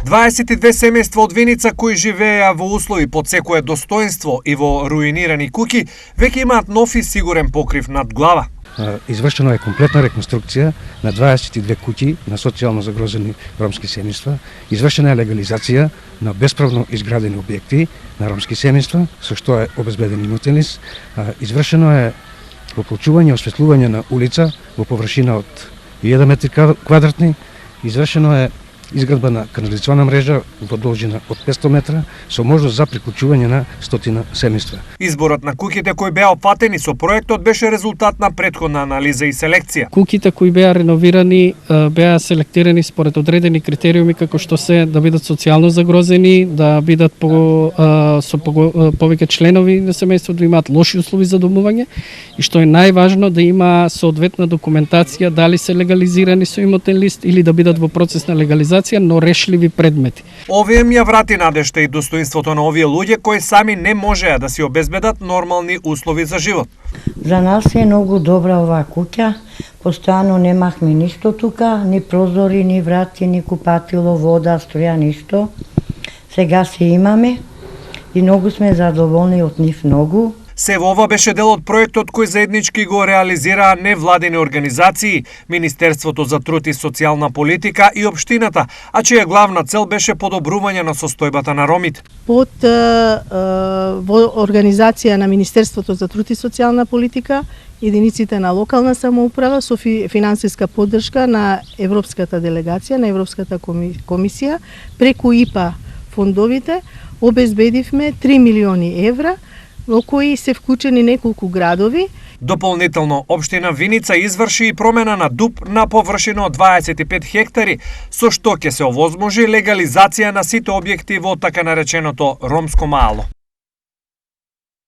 22 семејства од Виница кои живееа во услови под секое достоинство и во руинирани куќи, веќе имаат нов и сигурен покрив над глава. Извршено е комплетна реконструкција на 22 куќи на социјално загрозени ромски семејства. Извршена е легализација на бесправно изградени објекти на ромски семејства, со што е обезбеден имотен лист. Извршено е проклучување и осветлување на улица во површина од 1 метри квадратни. Извршено е изградба на канализационна мрежа во должина од 500 метра со можност за приклучување на 100 семејства. Изборот на куќите кои беа опфатени со проектот беше резултат на претходна анализа и селекција. Куќите кои беа реновирани беа селектирани според одредени критериуми како што се да бидат социјално загрозени, да бидат со повеќе членови на семејството, да имаат лоши услови за домување и што е најважно да има соодветна документација дали се легализирани со имотен лист или да бидат во процес на легализација, но решливи предмети. Овие ја врати надежта и достоинството на овие луѓе кои сами не можеа да си обезбедат нормални услови за живот. За нас е многу добра оваа куќа. Постојано немахме ништо тука, ни прозори, ни врати, ни купатило, вода, струја, ништо. Сега се имаме и многу сме задоволни од нив многу. Се во ова беше дел од проектот кој заеднички го реализираа невладени организации, Министерството за труд и социјална политика и општината, а чија главна цел беше подобрување на состојбата на ромите. Под во организација на Министерството за труд и социјална политика, единиците на локална самоуправа со финансиска поддршка на Европската делегација, на Европската комисија, преку ИПА фондовите, обезбедивме 3 милиони евра, во кои се вклучени неколку градови. Дополнително, општина Виница изврши и промена на ДУП на површина од 25 хектари, со што ќе се овозможи легализација на сите објекти во така нареченото ромско мало.